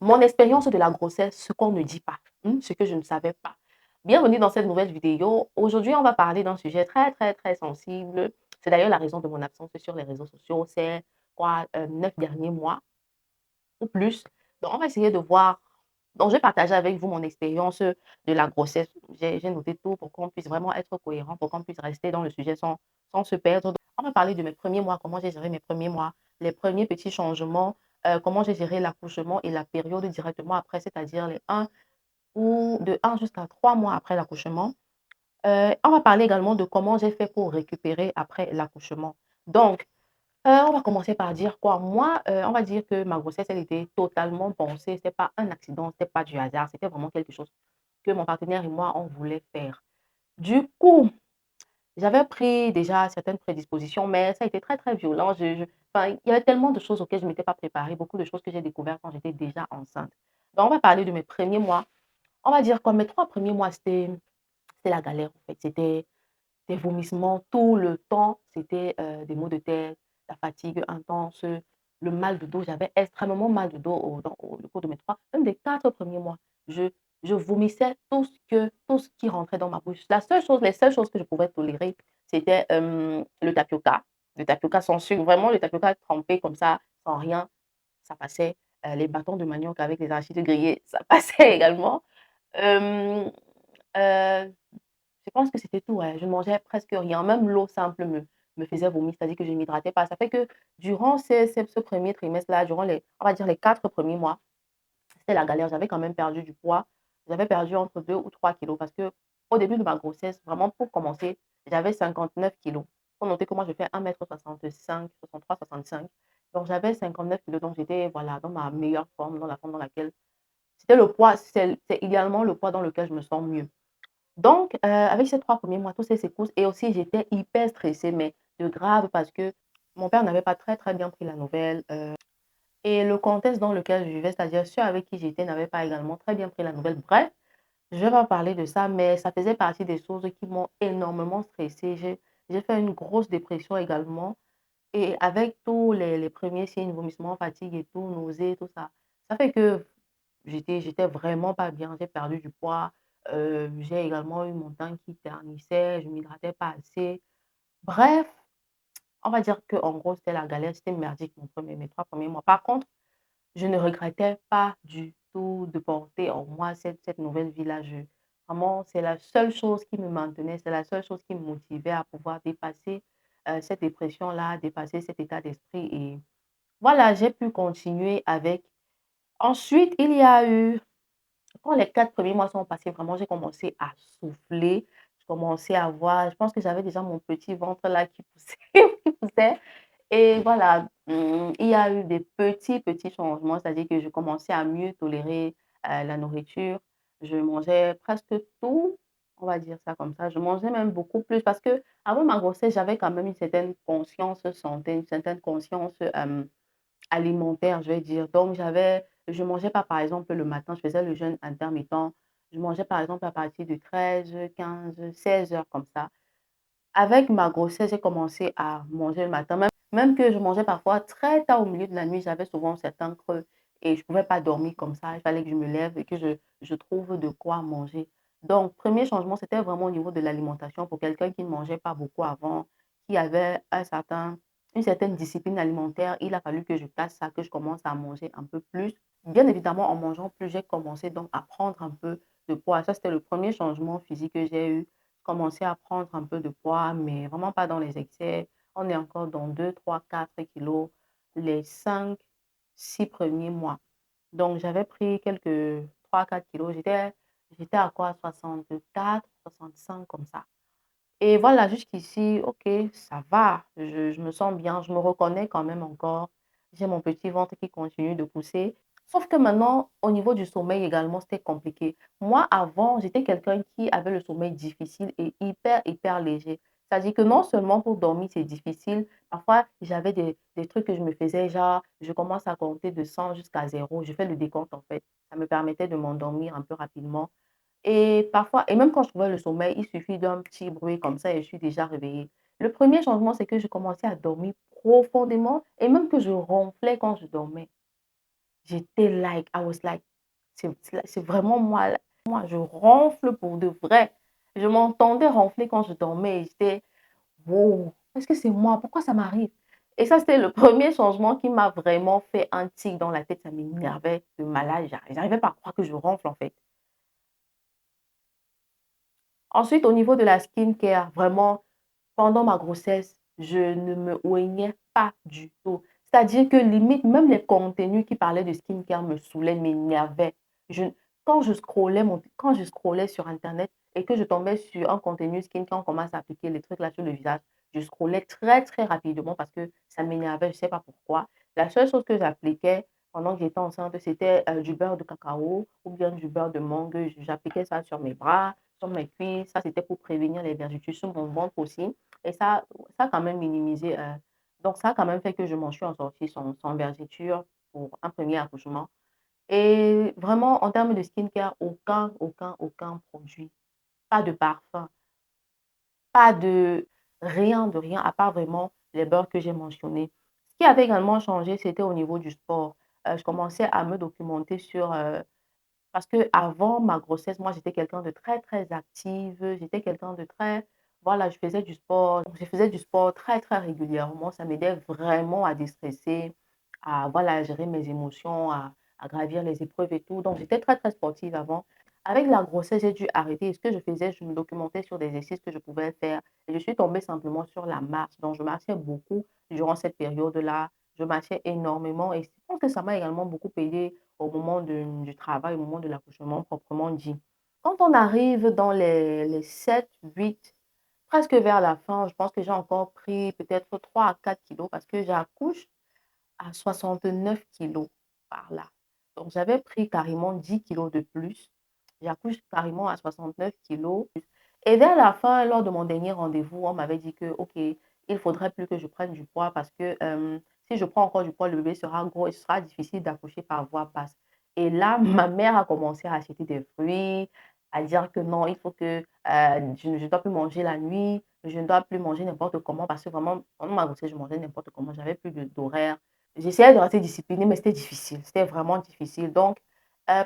Mon expérience de la grossesse, ce qu'on ne dit pas, ce que je ne savais pas. Bienvenue dans cette nouvelle vidéo. Aujourd'hui, on va parler d'un sujet très, très, très sensible. C'est d'ailleurs la raison de mon absence sur les réseaux sociaux. C'est quoi, 9 derniers mois ou plus. Donc, on va essayer de voir. Donc, je vais partager avec vous mon expérience de la grossesse. J'ai noté tout pour qu'on puisse vraiment être cohérent, pour qu'on puisse rester dans le sujet sans se perdre. Donc, on va parler de mes premiers mois, comment j'ai géré mes premiers mois, les premiers petits changements, comment j'ai géré l'accouchement et la période directement après, c'est-à-dire les 1 ou de 1 jusqu'à 3 mois après l'accouchement. On va parler également de comment j'ai fait pour récupérer après l'accouchement. Donc, on va commencer par dire quoi? Moi, on va dire que ma grossesse, elle était totalement pensée. C'était pas un accident, c'était pas du hasard, c'était vraiment quelque chose que mon partenaire et moi, on voulait faire. Du coup, j'avais pris déjà certaines prédispositions, mais ça a été très, très violent. Enfin, il y avait tellement de choses auxquelles je ne m'étais pas préparée, beaucoup de choses que j'ai découvertes quand j'étais déjà enceinte. Donc, on va parler de mes premiers mois. On va dire quoi? Mes 3 premiers mois, c'était la galère, en fait. C'était des vomissements tout le temps, c'était, des maux de tête, la fatigue intense, le mal de dos. J'avais extrêmement mal de dos au cours de mes 3, même des 4 premiers mois. Je je vomissais tout ce qui rentrait dans ma bouche. Les seules choses que je pouvais tolérer, c'était, le tapioca. Le tapioca sans sucre, vraiment le tapioca trempé comme ça, sans rien, ça passait. Les bâtons de manioc avec les arachides grillés, ça passait également. Hem, heu je pense que c'était tout, ouais. Je ne mangeais presque rien. Même l'eau simple me faisait vomir, c'est-à-dire que je ne m'hydratais pas. Ça fait que durant ce 1er trimestre-là, durant on va dire les 4 premiers mois, c'était la galère. J'avais quand même perdu du poids. J'avais perdu entre 2 ou 3 kilos parce que au début de ma grossesse, vraiment pour commencer, j'avais 59 kilos. Il faut noter que moi je fais 1,65 m, 63, 65. Donc j'avais 59 kilos. Donc j'étais, voilà, dans ma meilleure forme, dans la forme dans laquelle c'était le poids, c'est idéalement le poids dans lequel je me sens mieux. Donc, avec ces 3 premiers mois, toutes ces secousses et aussi j'étais hyper stressée, mais de grave parce que mon père n'avait pas très, très bien pris la nouvelle, et le contexte dans lequel je vivais, c'est-à-dire ceux avec qui j'étais n'avaient pas également très bien pris la nouvelle. Bref, je vais pas parler de ça, mais ça faisait partie des choses qui m'ont énormément stressée. J'ai fait une grosse dépression également et avec tous les premiers signes, vomissements, fatigue et tout, nausées, tout ça, ça fait que j'étais vraiment pas bien, j'ai perdu du poids, j'ai également eu mon teint qui ternissait, je m'hydratais pas assez. Bref, on va dire qu'en gros, c'était la galère, c'était merdique mes 3 premiers mois. Par contre, je ne regrettais pas du tout de porter en moi cette nouvelle vie-là. Vraiment, c'est la seule chose qui me maintenait, c'est la seule chose qui me motivait à pouvoir dépasser, cette dépression-là, dépasser cet état d'esprit et voilà, j'ai pu continuer avec. Ensuite, il y a eu quand les 4 premiers mois sont passés, vraiment, j'ai commencé à souffler. Je commençais à voir je pense que j'avais déjà mon petit ventre là qui poussait qui poussait et voilà, il y a eu des petits, petits changements, c'est-à-dire que je commençais à mieux tolérer, la nourriture. Je mangeais presque tout, on va dire ça comme ça. Je mangeais même beaucoup plus parce que avant ma grossesse, j'avais quand même une certaine conscience santé, une certaine conscience, alimentaire, je vais dire. Donc je mangeais pas, par exemple, le matin, je faisais le jeûne intermittent. Je mangeais, par exemple, à partir de 13, 15, 16 heures comme ça. Avec ma grossesse, j'ai commencé à manger le matin, même que je mangeais parfois très tard au milieu de la nuit, j'avais souvent certains creux et je ne pouvais pas dormir comme ça. Il fallait que je me lève et que je trouve de quoi manger. Donc, premier changement, c'était vraiment au niveau de l'alimentation pour quelqu'un qui ne mangeait pas beaucoup avant, qui avait une certaine discipline alimentaire. Il a fallu que je casse ça, que je commence à manger un peu plus. Bien évidemment, en mangeant plus, j'ai commencé donc à prendre un peu de poids. Ça, c'était le premier changement physique que j'ai eu. Commencer à prendre un peu de poids, mais vraiment pas dans les excès. On est encore dans 2, 3, 4 kilos les 5, 6 premiers mois. Donc, j'avais pris quelques 3, 4 kilos. J'étais à quoi? 64, 65 comme ça. Et voilà, jusqu'ici, OK, ça va. Je me sens bien, je me reconnais quand même encore. J'ai mon petit ventre qui continue de pousser. Sauf que maintenant, au niveau du sommeil également, c'était compliqué. Moi, avant, j'étais quelqu'un qui avait le sommeil difficile et hyper, hyper léger. C'est-à-dire que non seulement pour dormir, c'est difficile, parfois j'avais des trucs que je me faisais, genre, je commence à compter de 100 jusqu'à 0. Je fais le décompte en fait. Ça me permettait de m'endormir un peu rapidement. Et parfois et même quand je trouvais le sommeil, il suffit d'un petit bruit comme ça et je suis déjà réveillée. Le premier changement, c'est que je commençais à dormir profondément et même que je ronflais quand je dormais. J'étais like, I was like, c'est vraiment moi, là. Moi, je ronfle pour de vrai. Je m'entendais ronfler quand je dormais et j'étais, wow, est-ce que c'est moi? Pourquoi ça m'arrive? Et ça, c'était le premier changement qui m'a vraiment fait un tic dans la tête. Ça m'énervait de malade. J'arrivais pas à croire que je ronfle, en fait. Ensuite, au niveau de la skincare, vraiment, pendant ma grossesse, je ne me oignais pas du tout. C'est-à-dire que limite, même les contenus qui parlaient de skincare me saoulaient, m'énervaient. Je, quand je scrollais sur Internet et que je tombais sur un contenu skincare, on commence à appliquer les trucs là sur le visage, je scrollais très, très rapidement parce que ça m'énervait, je ne sais pas pourquoi. La seule chose que j'appliquais pendant que j'étais enceinte, c'était du beurre de cacao ou bien du beurre de mangue. J'appliquais ça sur mes bras, sur mes cuisses. Ça, c'était pour prévenir les vergetures sur mon ventre aussi. Et ça a quand même minimisé. Donc, ça a quand même fait que je m'en suis en sortie sans vergeture pour un premier accouchement. Et vraiment, en termes de skincare, aucun produit. Pas de parfum, pas de rien, à part vraiment les beurres que j'ai mentionnés. Ce qui avait également changé, c'était au niveau du sport. Je commençais à me documenter sur parce que avant ma grossesse, moi, j'étais quelqu'un de très, très active. J'étais quelqu'un de très voilà, je faisais du sport. Je faisais du sport très, très régulièrement. Ça m'aidait vraiment à déstresser, à voilà, gérer mes émotions, à gravir les épreuves et tout. Donc, j'étais très, très sportive avant. Avec la grossesse, j'ai dû arrêter. Et ce que je faisais, je me documentais sur des exercices que je pouvais faire. Et je suis tombée simplement sur la marche. Donc, je marchais beaucoup durant cette période-là. Je marchais énormément. Et je pense que ça m'a également beaucoup aidé au moment du travail, au moment de l'accouchement proprement dit. Quand on arrive dans les 7, 8, presque vers la fin, je pense que j'ai encore pris peut-être 3 à 4 kilos parce que j'accouche à 69 kilos par là. Donc j'avais pris carrément 10 kilos de plus. J'accouche carrément à 69 kilos. Et vers la fin, lors de mon dernier rendez-vous, on m'avait dit que, OK, il faudrait plus que je prenne du poids parce que si je prends encore du poids, le bébé sera gros et ce sera difficile d'accoucher par voie basse. Et là, ma mère a commencé à acheter des fruits, à dire que non, il faut que je ne dois plus manger la nuit, je ne dois plus manger n'importe comment parce que vraiment, pendant ma grossesse, je mangeais n'importe comment, j'avais plus d'horaire. J'essayais de rester disciplinée, mais c'était difficile, c'était vraiment difficile. Donc,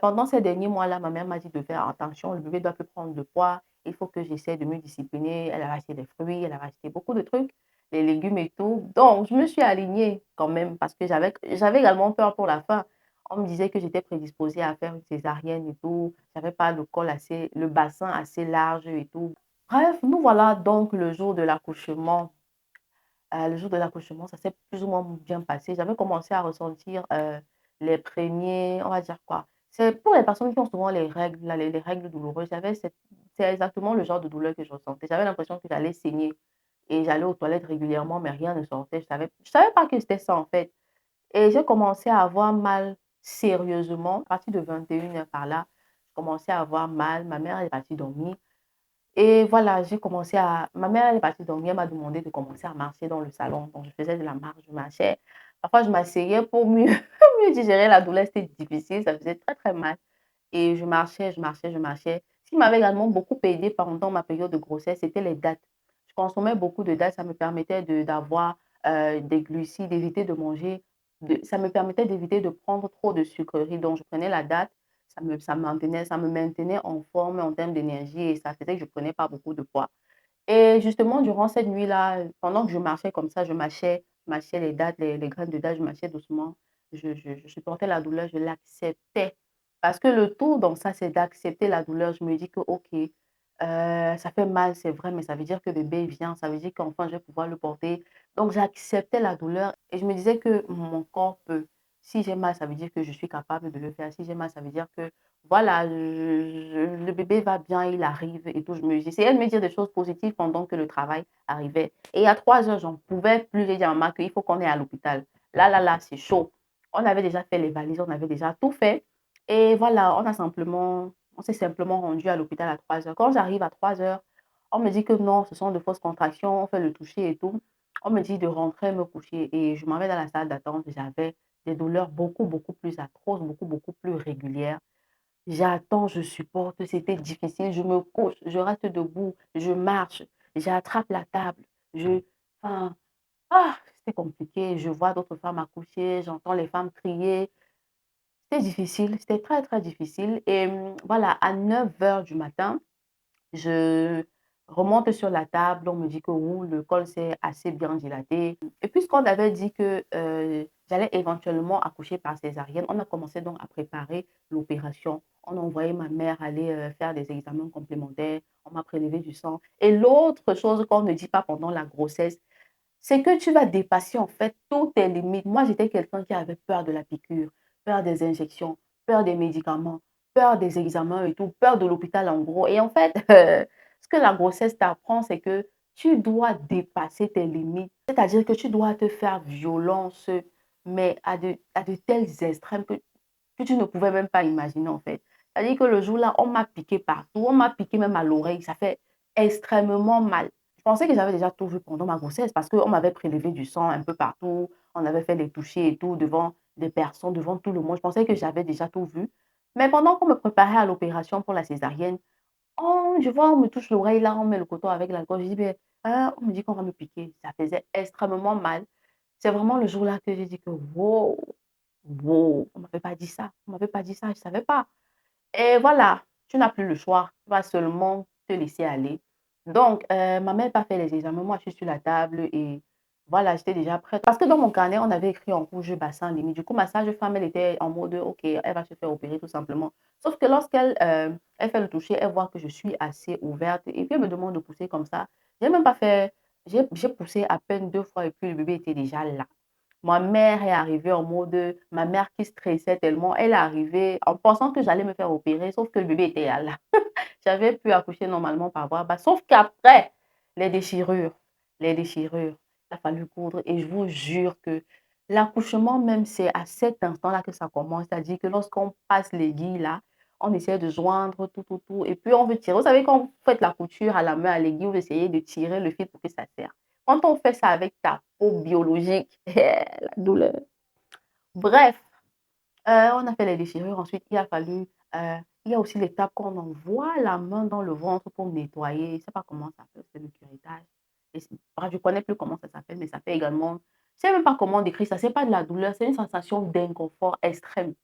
pendant ces derniers mois-là, ma mère m'a dit de faire attention, le bébé doit plus prendre de poids, il faut que j'essaie de me discipliner. Elle a acheté des fruits, elle a acheté beaucoup de trucs, des légumes et tout. Donc, je me suis alignée quand même parce que j'avais également peur pour la fin. On me disait que j'étais prédisposée à faire une césarienne et tout. J'avais pas le bassin assez large et tout. Bref, nous voilà donc le jour de l'accouchement, ça s'est plus ou moins bien passé. J'avais commencé à ressentir les premiers, on va dire quoi. C'est pour les personnes qui ont souvent les règles, là, les règles douloureuses. C'est exactement le genre de douleur que je ressentais. J'avais l'impression que j'allais saigner et j'allais aux toilettes régulièrement, mais rien ne sortait. Je savais pas que c'était ça en fait. Et j'ai commencé à avoir mal sérieusement. À partir de 21 heures par là, je commençais à avoir mal. Ma mère elle est partie dormir. Et voilà, ma mère, elle est partie dormir, elle m'a demandé de commencer à marcher dans le salon. Donc, je faisais de la marche, je marchais. Parfois, je m'asseyais pour mieux, mieux digérer la douleur. C'était difficile, ça faisait très, très mal. Et je marchais, je marchais, je marchais. Ce qui m'avait également beaucoup aidé pendant ma période de grossesse, c'était les dattes. Je consommais beaucoup de dattes, ça me permettait d'avoir des glucides, d'éviter de manger. Ça me permettait d'éviter de prendre trop de sucreries. Donc, je prenais la date, ça me maintenait en forme en termes d'énergie et ça faisait que je ne prenais pas beaucoup de poids. Et justement, durant cette nuit-là, pendant que je marchais comme ça, je mâchais les dattes, les graines de dattes, je mâchais doucement. Je supportais la douleur, je l'acceptais. Parce que le tout dans ça, c'est d'accepter la douleur. Je me dis que, OK, ça fait mal, c'est vrai, mais ça veut dire que le bébé vient, ça veut dire qu'enfin, je vais pouvoir le porter. Donc, j'acceptais la douleur et je me disais que mon corps peut. Si j'ai mal, ça veut dire que je suis capable de le faire. Si j'ai mal, ça veut dire que voilà, le bébé va bien, il arrive et tout. J'essayais de me dire des choses positives pendant que le travail arrivait. Et à 3 heures, j'en pouvais plus. J'ai dit à maman qu'il faut qu'on aille à l'hôpital. Là, c'est chaud. On avait déjà fait les valises, on avait déjà tout fait. Et voilà, on s'est simplement rendu à l'hôpital à 3 heures. Quand j'arrive à 3 heures, on me dit que non, ce sont de fausses contractions, on fait le toucher et tout. On me dit de rentrer me coucher et je m'en vais dans la salle d'attente. J'avais des douleurs beaucoup, beaucoup plus atroces, beaucoup, beaucoup plus régulières. J'attends, je supporte, c'était difficile, je me couche, je reste debout, je marche, j'attrape la table, enfin, c'était compliqué. Je vois d'autres femmes accoucher, j'entends les femmes crier. C'était très, très difficile et voilà, à 9 heures du matin, je remonte sur la table, on me dit que ouh, le col s'est assez bien dilaté. Et puisqu'on avait dit que j'allais éventuellement accoucher par césarienne, on a commencé donc à préparer l'opération. On a envoyé ma mère aller faire des examens complémentaires, on m'a prélevé du sang. Et l'autre chose qu'on ne dit pas pendant la grossesse, c'est que tu vas dépasser en fait toutes tes limites. Moi, j'étais quelqu'un qui avait peur de la piqûre, peur des injections, peur des médicaments, peur des examens et tout, peur de l'hôpital en gros. Et en fait, ce que la grossesse t'apprend, c'est que tu dois dépasser tes limites. C'est-à-dire que tu dois te faire violence, mais à de tels extrêmes que tu ne pouvais même pas imaginer en fait. C'est-à-dire que le jour-là, on m'a piqué partout, on m'a piqué même à l'oreille, ça fait extrêmement mal. Je pensais que j'avais déjà tout vu pendant ma grossesse parce qu'on m'avait prélevé du sang un peu partout, on avait fait des touchés et tout devant des personnes, devant tout le monde. Je pensais que j'avais déjà tout vu. Mais pendant qu'on me préparait à l'opération pour la césarienne, je vois, on me touche l'oreille là, on met le coton avec l'alcool. Je dis, ben, hein, on me dit qu'on va me piquer. Ça faisait extrêmement mal. C'est vraiment le jour-là que j'ai dit que, wow, wow, on ne m'avait pas dit ça. On ne m'avait pas dit ça, je ne savais pas. Et voilà, tu n'as plus le choix. Tu vas seulement te laisser aller. Donc, ma mère n'a pas fait les examens. Moi, je suis sur la table et voilà, j'étais déjà prête. Parce que dans mon carnet, on avait écrit en rouge bassin limite. Du coup, ma sage-femme, elle était en mode, OK, elle va se faire opérer tout simplement. Sauf que lorsqu'elle elle fait le toucher, elle voit que je suis assez ouverte et puis elle me demande de pousser comme ça. J'ai même pas fait, j'ai poussé à peine 2 fois et puis le bébé était déjà là. Ma mère est arrivée en mode, ma mère qui stressait tellement, elle est arrivée en pensant que j'allais me faire opérer, sauf que le bébé était là. J'avais pu accoucher normalement par voie basse, sauf qu'après, les déchirures, les déchirures, il a fallu coudre et je vous jure que l'accouchement même, c'est à cet instant-là que ça commence. C'est-à-dire que lorsqu'on passe l'aiguille là, on essaie de joindre tout, tout, tout et puis on veut tirer. Vous savez, quand vous faites la couture à la main, à l'aiguille, vous essayez de tirer le fil pour que ça serre. Quand on fait ça avec ta peau biologique, la douleur. Bref, on a fait les déchirures. Ensuite, il y a aussi l'étape qu'on envoie la main dans le ventre pour nettoyer. Je ne sais pas comment ça s'appelle, c'est le curettage. Bref, je ne connais plus comment ça s'appelle, mais ça fait également. Je ne sais même pas comment décrire ça. Ce n'est pas de la douleur, c'est une sensation d'inconfort extrême.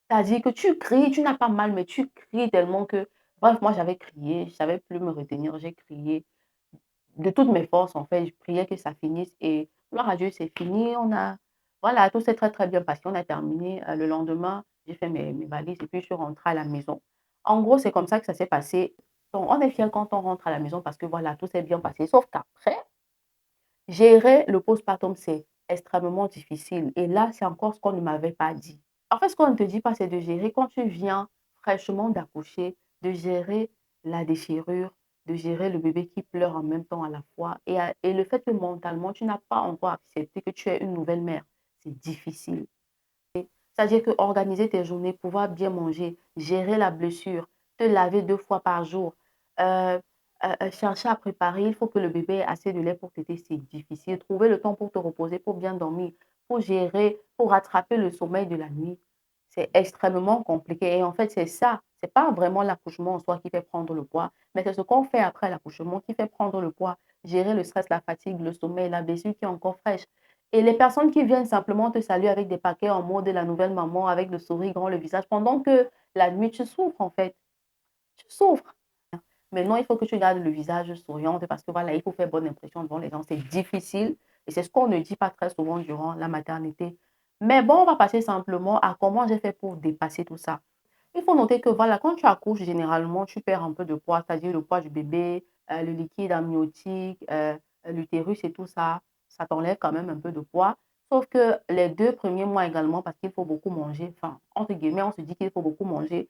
C'est-à-dire que tu cries, tu n'as pas mal, mais tu cries tellement que. Bref, moi j'avais crié, je ne savais plus me retenir, j'ai crié de toutes mes forces, en fait, je priais que ça finisse et gloire à Dieu, c'est fini. Voilà, tout s'est très, très bien passé. On a terminé. Le lendemain, j'ai fait mes valises et puis je suis rentrée à la maison. En gros, c'est comme ça que ça s'est passé. Donc, on est fiers quand on rentre à la maison parce que voilà, tout s'est bien passé. Sauf qu'après, gérer le postpartum, c'est extrêmement difficile. Et là, c'est encore ce qu'on ne m'avait pas dit. En fait, ce qu'on ne te dit pas, c'est de gérer quand tu viens fraîchement d'accoucher, de gérer la déchirure, de gérer le bébé qui pleure en même temps à la fois. Et le fait que mentalement, tu n'as pas encore accepté que tu es une nouvelle mère, c'est difficile. C'est-à-dire que organiser tes journées, pouvoir bien manger, gérer la blessure, te laver 2 fois par jour, euh, chercher à préparer, il faut que le bébé ait assez de lait pour téter, c'est difficile. Trouver le temps pour te reposer, pour bien dormir, pour gérer, pour rattraper le sommeil de la nuit, c'est extrêmement compliqué. Et en fait, c'est ça, c'est pas vraiment l'accouchement en soi qui fait prendre le poids, mais c'est ce qu'on fait après l'accouchement qui fait prendre le poids. Gérer le stress, la fatigue, le sommeil, la blessure qui est encore fraîche. Et les personnes qui viennent simplement te saluer avec des paquets en mode de la nouvelle maman, avec le sourire grand, le visage, pendant que la nuit, tu souffres en fait. Tu souffres. Maintenant, il faut que tu gardes le visage souriant parce que voilà, il faut faire bonne impression devant les gens. C'est difficile et c'est ce qu'on ne dit pas très souvent durant la maternité. Mais bon, on va passer simplement à comment j'ai fait pour dépasser tout ça. Il faut noter que voilà, quand tu accouches, généralement, tu perds un peu de poids, c'est-à-dire le poids du bébé, le liquide amniotique, l'utérus et tout ça, ça t'enlève quand même un peu de poids. Sauf que les 2 premiers mois également, parce qu'il faut beaucoup manger, enfin, entre guillemets, on se dit qu'il faut beaucoup manger.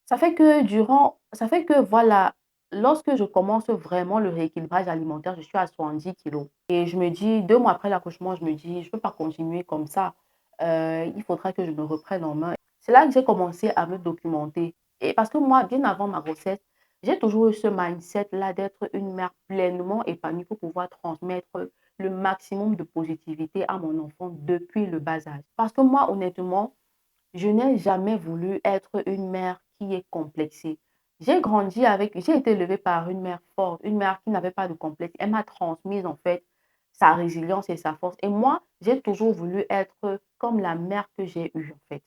Ça fait que voilà, lorsque je commence vraiment le rééquilibrage alimentaire, je suis à 70 kilos. Et je me dis, 2 mois après l'accouchement, je me dis, je ne peux pas continuer comme ça. Il faudra que je me reprenne en main. C'est là que j'ai commencé à me documenter. Et parce que moi, bien avant ma grossesse, j'ai toujours eu ce mindset-là d'être une mère pleinement épanouie pour pouvoir transmettre le maximum de positivité à mon enfant depuis le bas âge. Parce que moi, honnêtement, je n'ai jamais voulu être une mère qui est complexée. J'ai été élevée par une mère forte, une mère qui n'avait pas de complexe. Elle m'a transmis en fait sa résilience et sa force. Et moi, j'ai toujours voulu être comme la mère que j'ai eue en fait.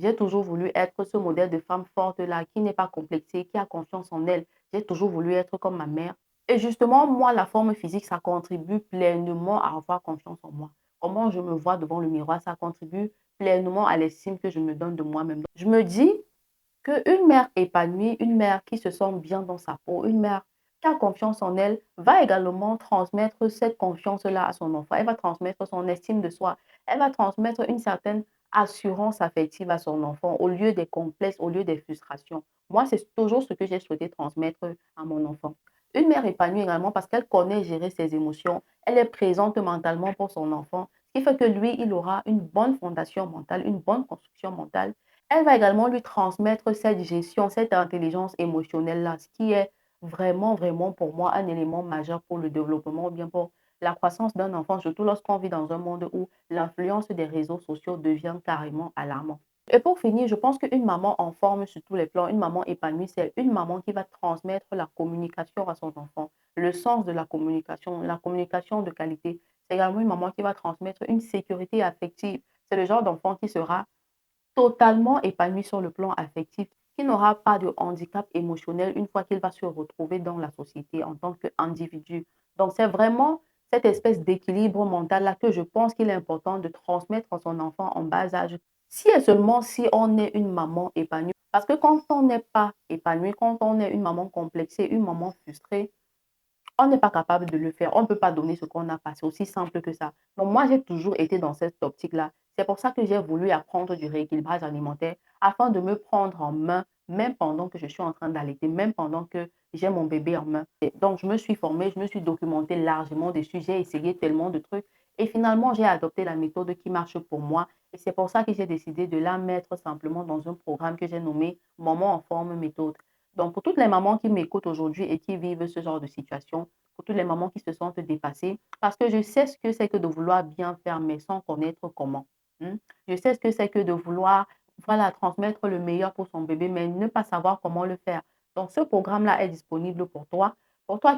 J'ai toujours voulu être ce modèle de femme forte-là, qui n'est pas complexée, qui a confiance en elle. J'ai toujours voulu être comme ma mère. Et justement, moi, la forme physique, ça contribue pleinement à avoir confiance en moi. Comment je me vois devant le miroir, ça contribue pleinement à l'estime que je me donne de moi-même. Je me dis qu'une mère épanouie, une mère qui se sent bien dans sa peau, une mère qui a confiance en elle, va également transmettre cette confiance-là à son enfant. Elle va transmettre son estime de soi. Elle va transmettre une certaine assurance affective à son enfant au lieu des complexes, au lieu des frustrations. Moi, c'est toujours ce que j'ai souhaité transmettre à mon enfant. Une mère épanouie également parce qu'elle connaît gérer ses émotions. Elle est présente mentalement pour son enfant, ce qui fait que lui, il aura une bonne fondation mentale, une bonne construction mentale. Elle va également lui transmettre cette gestion, cette intelligence émotionnelle-là, ce qui est vraiment, vraiment pour moi un élément majeur pour le développement ou bien pour la croissance d'un enfant, surtout lorsqu'on vit dans un monde où l'influence des réseaux sociaux devient carrément alarmante. Et pour finir, je pense qu'une maman en forme sur tous les plans, une maman épanouie, c'est une maman qui va transmettre la communication à son enfant, le sens de la communication de qualité. C'est également une maman qui va transmettre une sécurité affective. C'est le genre d'enfant qui sera totalement épanoui sur le plan affectif, qui n'aura pas de handicap émotionnel une fois qu'il va se retrouver dans la société en tant qu'individu. Donc, c'est vraiment cette espèce d'équilibre mental-là que je pense qu'il est important de transmettre à son enfant en bas âge. Si et seulement si on est une maman épanouie. Parce que quand on n'est pas épanoui, quand on est une maman complexée, une maman frustrée, on n'est pas capable de le faire. On ne peut pas donner ce qu'on a passé, aussi simple que ça. Donc, moi, j'ai toujours été dans cette optique-là. C'est pour ça que j'ai voulu apprendre du rééquilibrage alimentaire afin de me prendre en main, même pendant que je suis en train d'allaiter, même pendant que j'ai mon bébé en main. Et donc, je me suis formée, je me suis documentée largement dessus, j'ai essayé tellement de trucs et finalement, j'ai adopté la méthode qui marche pour moi. Et c'est pour ça que j'ai décidé de la mettre simplement dans un programme que j'ai nommé Maman en forme méthode. Donc, pour toutes les mamans qui m'écoutent aujourd'hui et qui vivent ce genre de situation, pour toutes les mamans qui se sentent dépassées, parce que je sais ce que c'est que de vouloir bien faire, mais sans connaître comment. Hmm. Je sais ce que c'est que de vouloir, voilà, transmettre le meilleur pour son bébé, mais ne pas savoir comment le faire. Donc, ce programme-là est disponible pour toi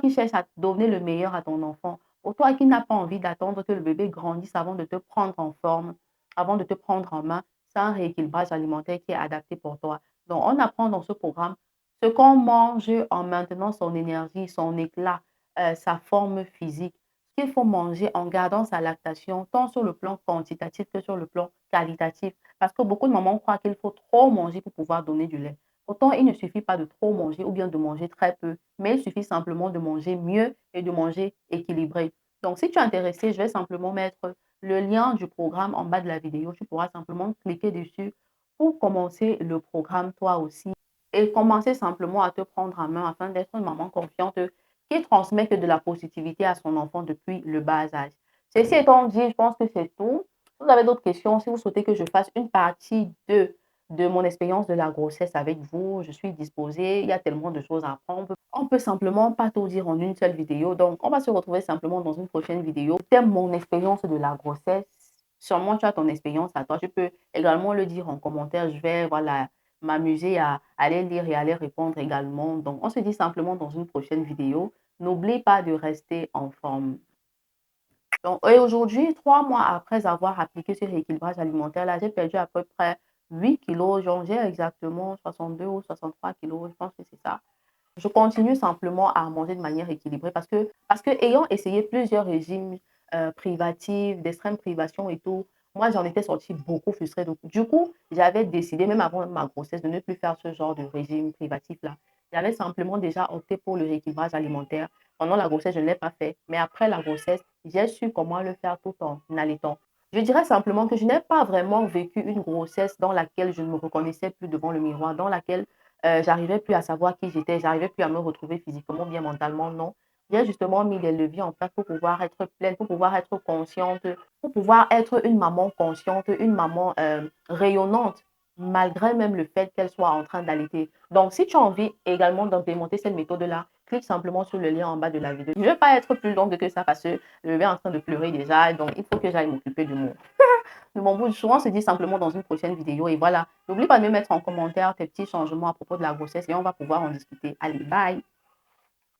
qui cherches à donner le meilleur à ton enfant, pour toi qui n'as pas envie d'attendre que le bébé grandisse avant de te prendre en forme, avant de te prendre en main. C'est un rééquilibrage alimentaire qui est adapté pour toi. Donc, on apprend dans ce programme ce qu'on mange en maintenant son énergie, son éclat, sa forme physique, ce qu'il faut manger en gardant sa lactation, tant sur le plan quantitatif que sur le plan qualitatif. Parce que beaucoup de mamans croient qu'il faut trop manger pour pouvoir donner du lait. Pourtant, il ne suffit pas de trop manger ou bien de manger très peu, mais il suffit simplement de manger mieux et de manger équilibré. Donc, si tu es intéressé, je vais simplement mettre le lien du programme en bas de la vidéo. Tu pourras simplement cliquer dessus pour commencer le programme toi aussi et commencer simplement à te prendre en main afin d'être une maman confiante qui transmet que de la positivité à son enfant depuis le bas âge. Ceci étant dit, je pense que c'est tout. Si vous avez d'autres questions, si vous souhaitez que je fasse une partie de mon expérience de la grossesse avec vous, je suis disposée. Il y a tellement de choses à apprendre. On peut simplement pas tout dire en une seule vidéo. Donc, on va se retrouver simplement dans une prochaine vidéo. Thème mon expérience de la grossesse. Sûrement, tu as ton expérience à toi. Tu peux également le dire en commentaire. Je vais, voilà, m'amuser à aller lire et à aller répondre également. Donc, on se dit simplement dans une prochaine vidéo. N'oublie pas de rester en forme. Donc, et aujourd'hui, 3 mois après avoir appliqué ce rééquilibrage alimentaire, là, j'ai perdu à peu près 8 kilos. J'ai exactement 62 ou 63 kilos. Je pense que c'est ça. Je continue simplement à manger de manière équilibrée parce que ayant essayé plusieurs régimes privatifs, d'extrême privation et tout, moi, j'en étais sortie beaucoup frustrée. Donc, du coup, j'avais décidé, même avant ma grossesse, de ne plus faire ce genre de régime privatif-là. J'avais simplement déjà opté pour le rééquilibrage alimentaire. Pendant la grossesse, je ne l'ai pas fait. Mais après la grossesse, j'ai su comment le faire tout en allaitant. Je dirais simplement que je n'ai pas vraiment vécu une grossesse dans laquelle je ne me reconnaissais plus devant le miroir, dans laquelle j'arrivais plus à savoir qui j'étais, j'arrivais plus à me retrouver physiquement, bien mentalement, non. J'ai justement mis les leviers en place pour pouvoir être pleine, pour pouvoir être consciente, pour pouvoir être une maman consciente, une maman rayonnante, malgré même le fait qu'elle soit en train d'allaiter. Donc, si tu as envie également d'implémenter cette méthode-là, clique simplement sur le lien en bas de la vidéo. Je ne vais pas être plus longue que ça parce que le bébé est en train de pleurer déjà, donc il faut que j'aille m'occuper de mon bout de chou. On se dit simplement dans une prochaine vidéo. Et voilà, n'oublie pas de me mettre en commentaire tes petits changements à propos de la grossesse et on va pouvoir en discuter. Allez, bye!